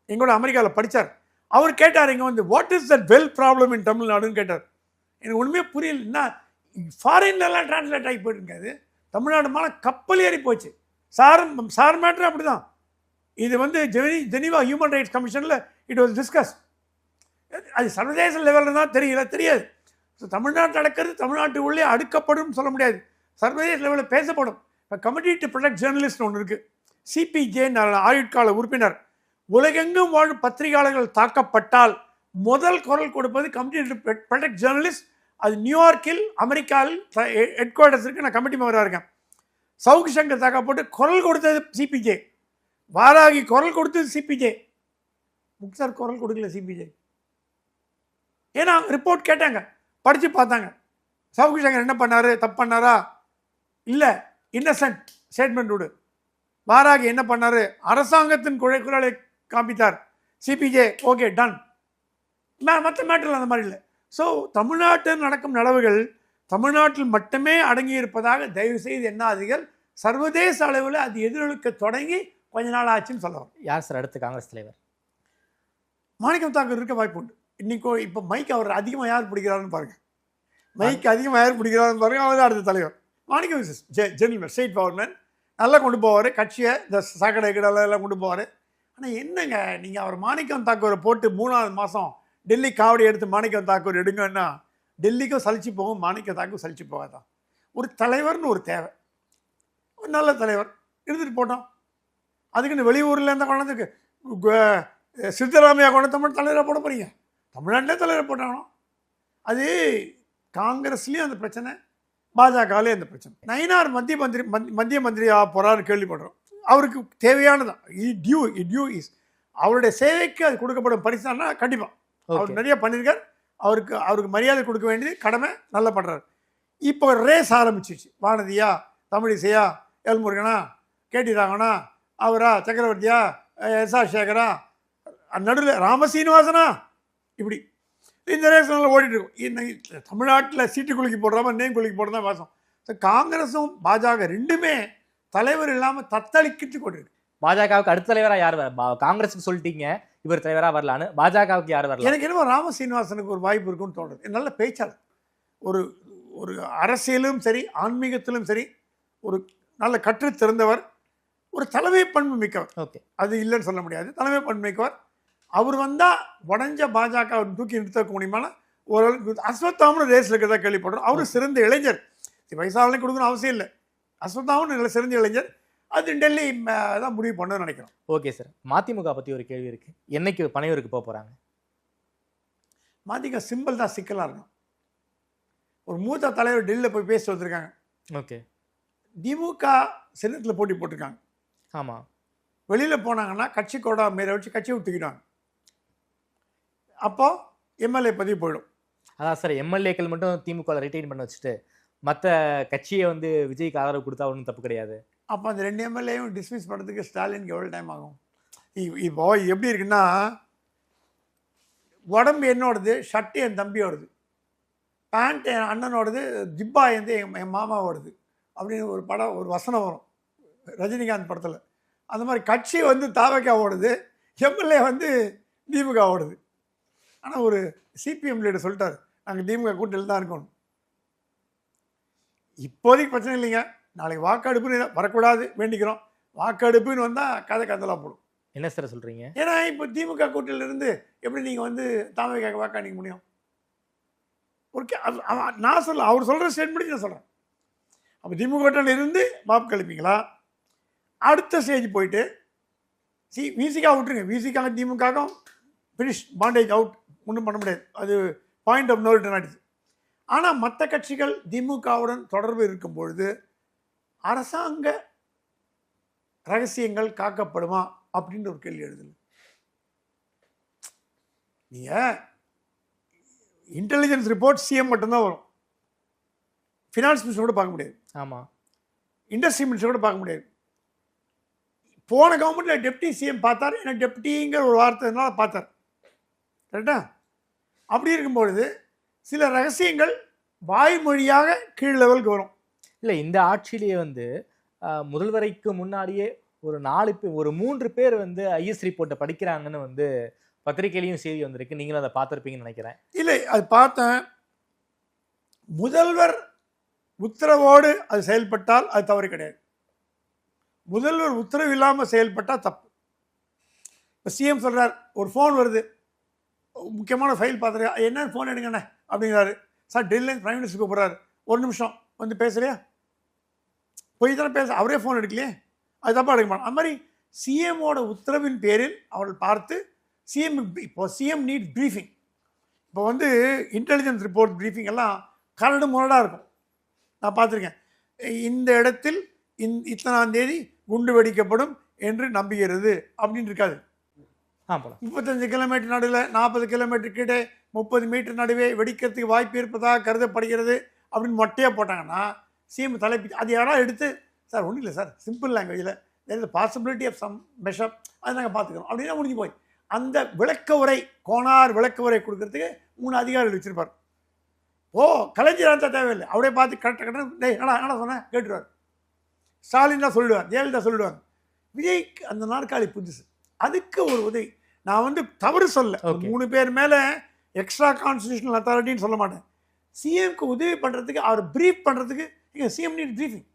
எங்களோட அமெரிக்காவில் படித்தார். அவர் கேட்டார், இங்கே வந்து what is that well problem in தமிழ்நாடுன்னு கேட்டார். எனக்கு ஒன்றுமே புரியலன்னா, ஃபாரின்லலாம் டிரான்ஸ்லேட் ஆகி போயிருக்காது. தமிழ்நாடு மேலே கப்பல் ஏறி போச்சு. சார் மேட்ரு அப்படி தான். இது வந்து ஜெனீவா ஹியூமன் ரைட்ஸ் கமிஷனில் இட் வாஸ் டிஸ்கஸ். அது சர்வதேச லெவலில் தான் தெரியாது. ஸோ தமிழ்நாட்டில் நடக்கிறது தமிழ்நாட்டு உள்ளே அடுக்கப்படும் சொல்ல முடியாது, சர்வதேச லெவலில் பேசப்படும். இப்போ கமிட்டி டு ப்ரொடெக்ட் ஜேர்னலிஸ்ட் ஒன்று இருக்குது, சிபிஜே ஆயுட்கால உறுப்பினர். உலகெங்கும் வாழும் பத்திரிகையாளர்கள் தாக்கப்பட்டால் முதல் குரல் கொடுப்பது கமிட்டி டு ப்ரொடெக்ட் ஜேர்னலிஸ்ட். அது நியூயார்க்கில் அமெரிக்காவில் ஹெட் குவார்ட்டர்ஸ் இருக்குது. நான் கமிட்டி மெம்பராக இருக்கேன். சவுக் சங்கர் தாக்கப்பட்டு குரல் கொடுத்தது சிபிஜே. வாராகி குரல் கொடுத்தது சிபிஜே. முக்தார் குரல் கொடுக்கல சிபிஜே. ஏன்னா ரிப்போர்ட் கேட்டாங்க, படித்து பார்த்தாங்க. சவுக் சங்கர் என்ன பண்ணார், தப்பு பண்ணாரா? இல்லை, இன்னசென்ட் ஸ்டேட்மெண்ட் விடு. வாராகி என்ன பண்ணார், அரசாங்கத்தின் குரலை காமித்தார். CBJ okay done. மற்ற மேட்டரில் அந்த மாதிரி இல்லை. ஸோ தமிழ்நாட்டில் நடக்கும் நடவுகள் தமிழ்நாட்டில் மட்டுமே அடங்கி இருப்பதாக தயவு செய்து எண்ணாதீர்கள். சர்வதேச அளவில் அது எதிரொலிக்க தொடங்கி கொஞ்ச நாள் ஆச்சுன்னு சொல்லலாம். யார் சார் அடுத்து காங்கிரஸ் தலைவர்? மாணிக்கம் தாக்கூர் இருக்க வாய்ப்பு உண்டு. இப்போ மைக் அவர் அதிகமாக யார் பிடிக்கிறாருன்னு பாருங்கள். மைக் அதிகமாக யார் பிடிக்கிறாருன்னு பாருங்கள். அவர் தான் அடுத்த தலைவர். மாணிக்கம் ஜென்டில்மேன், ஸ்ட்ரெயிட் ஃபார்வர்ட், நல்லா கொண்டு போவார் கட்சியை. இந்த சாக்கடை கிடலாம் கொண்டு போவார். ஆனால் என்னங்க, நீங்கள் அவர் மாணிக்கம் தாக்கூரை போட்டு 3வது மாதம் டெல்லி காவடி எடுத்து மாணிக்கம் தாக்கூர் எடுங்கன்னா டெல்லிக்கும் சலிச்சு போகும், மாணிக்கம் தாக்கூர் சலிச்சு போகாதான். ஒரு தலைவர்னு ஒரு தேவை, ஒரு நல்ல தலைவர் இருந்துட்டு போட்டோம். அதுக்குன்னு வெளியூரில் இருந்தால் கொண்டாந்துக்கு சித்தராமையா கொண்டு தமிழ் தலைவராக போட போகிறீங்க, தமிழ்நாட்டிலே தலைவரை போட்டாங்கணும். அது காங்கிரஸ்லேயும் அந்த பிரச்சனை, பாஜகவிலே அந்த பிரச்சனை. நயினார் மத்திய மந்திரியாக போகிறான்னு கேள்விப்படுறோம். அவருக்கு தேவையானதான் டியூ இஸ் அவருடைய சேவைக்கு அது கொடுக்கப்படும் பரிசானா கண்டிப்பாக அவர் நிறைய பண்ணியிருக்கார். அவருக்கு மரியாதை கொடுக்க வேண்டியது கடமை, நல்லா பண்ணுறாரு. இப்போ ரேஸ் ஆரம்பிச்சிச்சு. வானதியா, தமிழிசையா, எல்முருகனா, கேடி ராகவனா, அவரா, சக்கரவர்த்தியா, எஸ்ஆர் சேகரா, நடுவில் ராமசீனிவாசனா, இப்படி இந்த ரேஸ் நல்லா ஓடிட்டுருக்கும். இன்னைக்கு தமிழ்நாட்டில் சீட்டு குலுக்கி போடுறாம நேம் குலுக்கி போடுறது தான் வாசம். ஸோ காங்கிரஸும் பாஜக ரெண்டுமே தலைவர் இல்லாமல் தத்தளிக்கிட்டு கொண்டிருக்கு. பாஜகவுக்கு அடுத்த தலைவராக யார் வர? காங்கிரஸுக்கு சொல்லிட்டீங்க இவர் தலைவராக வரலான்னு, பாஜகவுக்கு யார் வரலாம்? எனக்கு என்னமோ ராமசீனிவாசனுக்கு ஒரு வாய்ப்பு இருக்குன்னு தோணுது. நல்ல பேச்சாளர், ஒரு அரசியலும் சரி ஆன்மீகத்திலும் சரி ஒரு நல்ல கற்று திறந்தவர், ஒரு தலைமை பண்பு மிக்கவர். ஓகே, அது இல்லைன்னு சொல்ல முடியாது, தலைமை பண்பு மிக்கவர். அவர் வந்தால் உடஞ்ச பாஜக அவர் தூக்கி நிறுத்த முடியுமான ஒரு அஸ்வத்தாமன் ரேஸில் இருக்கிறதா கேள்விப்படுறோம். அவரும் சிறந்த இளைஞர், வயசாளனே கொடுக்கணும் அவசியம் இல்லை. அஸ்வத்தாமன் நல்ல சிறந்த இளைஞர். அது டெல்லி தான் முடிவு பண்ணணும்னு நினைக்கிறோம். ஓகே சார், மதிமுக பற்றி ஒரு கேள்வி இருக்குது. என்னைக்கு பனையூருக்கு போக போகிறாங்க? மதிமுக சிம்பிள் தான், சிக்கலாக இருக்கும். ஒரு மூத்த தலைவர் டெல்லியில் போய் பேசிட்டு வந்திருக்காங்க. ஓகே, திமுக செனத்தில் போட்டி போட்டிருக்காங்க. ஆமாம், வெளியில் போனாங்கன்னா கட்சி கோடா மேலே வச்சு கட்சியை விட்டுக்கிட்டாங்க. அப்போது எம்எல்ஏ பதிவு போயிடும். அதான் சார், எம்எல்ஏக்கள் மட்டும் திமுக ரிட்டைன் பண்ண வச்சுட்டு மற்ற கட்சியை வந்து விஜய்க்கு ஆதரவு கொடுத்தா ஒன்றும் தப்பு கிடையாது. அப்போ அந்த 2 எம்எல்ஏயும் டிஸ்மிஸ் பண்ணுறதுக்கு ஸ்டாலினுக்கு எவ்வளோ டைம் ஆகும்? இப்போ எப்படி இருக்குன்னா, உடம்பு என்னோடது, ஷர்ட்டு என் தம்பியோடது, பேண்ட் என் அண்ணனோடது, ஜிப்பா வந்து என் மாமாவோடது அப்படின்னு ஒரு வசனம் வரும் ரஜினிகாந்த் படத்தில். அந்த மாதிரி கட்சி வந்து தாவகா ஓடுது, எம்எல்ஏ வந்து திமுக ஓடுது. ஆனால் ஒரு சிபிஎம் லீடர் சொல்லிட்டார், நாங்கள் திமுக கூட்டணியில் தான் இருக்கணும். இப்போதைக்கு பிரச்சனை இல்லைங்க, நாளைக்கு வாக்கெடுப்புன்னு வரக்கூடாது வேண்டிக்கிறோம். வாக்கெடுப்புன்னு வந்தால் கதை கந்தலாக போடும். என்ன சார் சொல்றீங்க? ஏன்னா இப்போ திமுக கூட்டணியிலிருந்து எப்படி நீங்கள் வந்து தாமரைக்காக வாக்காடிக்க முடியும்? ஒரு நான் சொல்ல, அவர் சொல்கிற ஸ்டேட்மெண்ட் நான் சொல்கிறேன். அப்போ திமுக கூட்டணியிலிருந்து வாக்கு கழிப்பீங்களா? அடுத்த ஸ்டேஜ் போயிட்டு விசிகா விட்டுருங்க. விசிகா திமுகவும் ஃபினிஷ், பாண்டேஜ் அவுட், ஒன்றும் பண்ண முடியாது. அது பாயிண்ட் ஆஃப் நோ ரிட்டர்ன் ஆகிடுச்சு. ஆனால் மற்ற கட்சிகள் திமுகவுடன் தொடர்பு இருக்கும் பொழுது அரசாங்க ரகசியங்கள் காக்கப்படுமா அப்படின்ற ஒரு கேள்வி எழுதுங்க. நீங்கள் இன்டெலிஜென்ஸ் ரிப்போர்ட் சிஎம் மட்டும்தான் வரும். ஃபினான்ஸ் மினிஸ்டர் கூட பார்க்க முடியாது. ஆமாம். இண்டஸ்ட்ரி மினிஸ்டர் கூட பார்க்க முடியாது. போன கவர்மெண்ட்டில் டெப்டி சிஎம் பார்த்தார். ஏன்னா டெப்டிங்கிற ஒரு வார்த்தைனால பார்த்தார். கரெக்டா? அப்படி இருக்கும்பொழுது சில ரகசியங்கள் வாய்மொழியாக கீழ் லெவலுக்கு வரும். இல்லை, இந்த ஆட்சியிலேயே வந்து முதல்வரைக்கு முன்னாடியே ஒரு 3 பேர் வந்து ஐஎஸ் ரிப்போர்ட்டை படிக்கிறாங்கன்னு வந்து பத்திரிகையிலையும் செய்தி வந்திருக்கு. நீங்களும் அதை பார்த்துருப்பீங்கன்னு நினைக்கிறேன். இல்லை, அது பார்த்தேன். முதல்வர் உத்தரவோடு அது செயல்பட்டால் அது தவறு கிடையாது. முதல்வர் உத்தரவு இல்லாமல் செயல்பட்டால் தப்பு. இப்போ சிஎம் சொல்கிறார், ஒரு ஃபோன் வருது, முக்கியமான ஃபைல் பார்த்துருக்கா, என்ன ஃபோன் எடுங்கண்ணே அப்படிங்கிறாரு. சார் டெல்லியில் பிரைம் மினிஸ்டர் கூப்பிட்றாரு, ஒரு நிமிஷம் வந்து பேசுறியா? போய் தானே பேச, அவரே ஃபோன் எடுக்கலையே, அது தப்பாக எடுக்க மாட்டோம். அது மாதிரி சிஎம்மோட உத்தரவின் பேரில் அவர்கள் பார்த்து இப்போ சிஎம் நீட் ப்ரீஃபிங். இப்போ வந்து இன்டெலிஜென்ஸ் ரிப்போர்ட் ப்ரீஃபிங் எல்லாம் கரடு முரடாக இருக்கும். நான் பார்த்துருக்கேன். இந்த இடத்தில் இத்தனாம் தேதி குண்டு வெடிக்கப்படும் என்று நம்புகிறது அப்படின்னு இருக்காது. 35 கிலோமீட்டர் நடுவில் 40 கிலோமீட்டர் கிட்ட 30 மீட்டர் நடுவே வெடிக்கிறதுக்கு வாய்ப்பு இருப்பதாக கருதப்படுகிறது அப்படின்னு மொட்டையாக போட்டாங்கன்னா சிஎம் தலைப்பு அது யாராவது எடுத்து, சார் ஒன்றும் இல்லை சார், சிம்பிள் லாங்குவேஜில் there is possibility of some measure, அதை நாங்கள் பார்த்துக்கிறோம் அப்படின்னா முடிஞ்சு போய். அந்த விளக்க உரை, கோனார் விளக்க உரை கொடுக்கறதுக்கு 3 அதிகாரிகள் வச்சுருப்பார். கலைஞர் இருந்தால் தேவையில்லை, அவரே பார்த்து கரெக்டாக டேய் என்ன சொன்னேன் கேட்டுருவார். ஸ்டாலின் தான் சொல்லிடுவார், ஜெயலலிதா சொல்லிடுவாங்க. விஜய்க்கு அந்த நாற்காலி புதுசு, அதுக்கு ஒரு உதவி. நான் வந்து தவறு சொல்ல, 3 பேர் மேலே எக்ஸ்ட்ரா கான்ஸ்டியூஷனல் அத்தாரிட்டின்னு சொல்ல மாட்டேன். சிஎம்க்கு உதவி பண்ணுறதுக்கு, அவர் ப்ரீஃப் பண்ணுறதுக்கு, இங்கே சிஎம் நீட் ப்ரீஃபிங்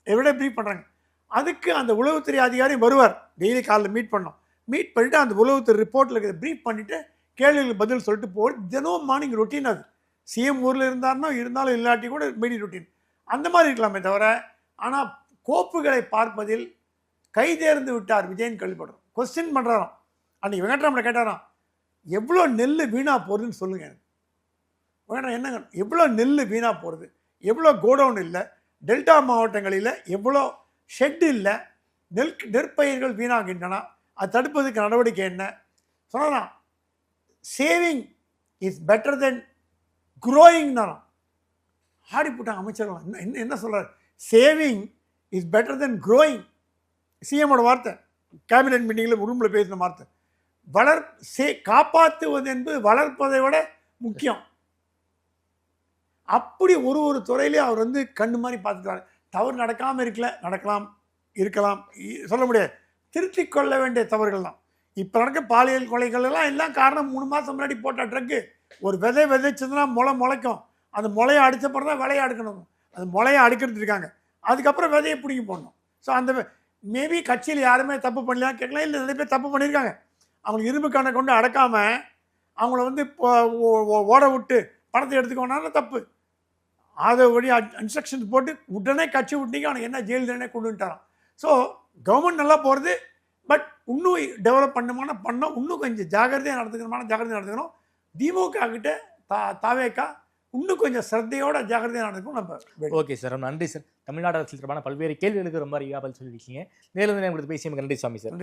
எவ்வளோ ப்ரீஃப் பண்ணுறாங்க. அதுக்கு அந்த உளவுத்துறை அதிகாரி வருவார், டெய்லி காலையில் மீட் பண்ணோம். மீட் பண்ணிவிட்டு அந்த உளவுத்துறை ரிப்போர்ட்டில் இருக்கிறத ப்ரீஃப் பண்ணிவிட்டு கேள்விகளுக்கு பதில் சொல்லிட்டு போய் தினம் மார்னிங் ரொட்டீன். அது சிஎம் ஊரில் இருந்தாருன்னா இருந்தாலும் இல்லாட்டி கூட மீடியம் ரொட்டீன் அந்த மாதிரி இருக்கலாமே தவிர. ஆனால் கோப்புகளை பார்ப்பதில் கைதேர்ந்து விட்டார் விஜயன் கேள்விப்படுறோம். கொஸ்டின் பண்ணுறாராம். அன்றைக்கி வெங்கட்ராமனை கேட்டாராம், எவ்வளோ நெல் வீணாக போகிறதுன்னு சொல்லுங்கள் எனக்கு. வெங்கட்ராமன் என்னங்க, எவ்வளோ நெல் வீணாக போகிறது, எவ்வளோ கோடவுன் இல்லை, டெல்டா மாவட்டங்களில் எவ்வளோ ஷெட்டு இல்லை, நெற்பயிர்கள் வீணாகின்றன, அது தடுப்பதுக்கு நடவடிக்கை என்ன சொன்னாராம். சேவிங் இஸ் பெட்டர் தென் க்ரோயிங்னாராம். ஆடி போட்டாங்க அமைச்சர்கள். என்ன சொல்கிறார்? Saving is better than growing. சிஎம்மோட வார்த்தை, கேபினெட் மீட்டிங்கில் ரூமில் பேசின வார்த்தை. காப்பாற்றுவது என்பது வளர்ப்பதை விட முக்கியம். அப்படி ஒரு துறையிலே அவர் வந்து கண்ணு மாதிரி பார்த்துக்கிறாரு. தவறு நடக்காமல் இருக்கலாம் சொல்ல முடியாது. திருத்திக் கொள்ள வேண்டிய தவறுகள் தான். இப்போ நடக்க பாலியல் கொலைகள் எல்லாம் காரணம் 3 மாதம் முன்னாடி போட்ட ட்ரக்கு. ஒரு விதைச்சதுன்னா முளைக்கும். அந்த முளையை அடித்த பிறகு தான் விலையை அடுக்கணும். அந்த முளையை அடுக்கிறது இருக்காங்க, அதுக்கப்புறம் விதையை பிடிங்கி போடணும். ஸோ அந்த மேபி கட்சியில் யாருமே தப்பு பண்ணலாம் கேட்கலாம், இல்லை நிறைய பேர் தப்பு பண்ணியிருக்காங்க. அவங்களுக்கு இரும்பு கண்ணை கொண்டு அடக்காமல் அவங்கள வந்து ஓட விட்டு பணத்தை எடுத்துக்கோனாலும் தப்பு. அதை வழி இன்ஸ்ட்ரக்ஷன்ஸ் போட்டு உடனே கட்சி விட்டீங்க, அவனுக்கு என்ன ஜெயில் தானே கொண்டு வந்துட்டாரான். ஸோ கவர்மெண்ட் நல்லா போகிறது, பட் இன்னும் டெவலப் பண்ணோம், இன்னும் கொஞ்சம் ஜாகிரதையாக நடத்துக்கணும். திமுக கிட்ட தாவேக்கா இன்னும் கொஞ்சம் சிரத்தையோட ஜாகிரதையாக நடக்கும். நம்ம ஓகே சார், நன்றி சார். தமிழ்நாடு அரசியல் தொடர்பான பல்வேறு கேள்விகளுக்கு ரொம்ப அறிவாக பதில் சொல்லியிருக்கீங்க. மேலும் பேசிய நன்றி சுவாமி சார்.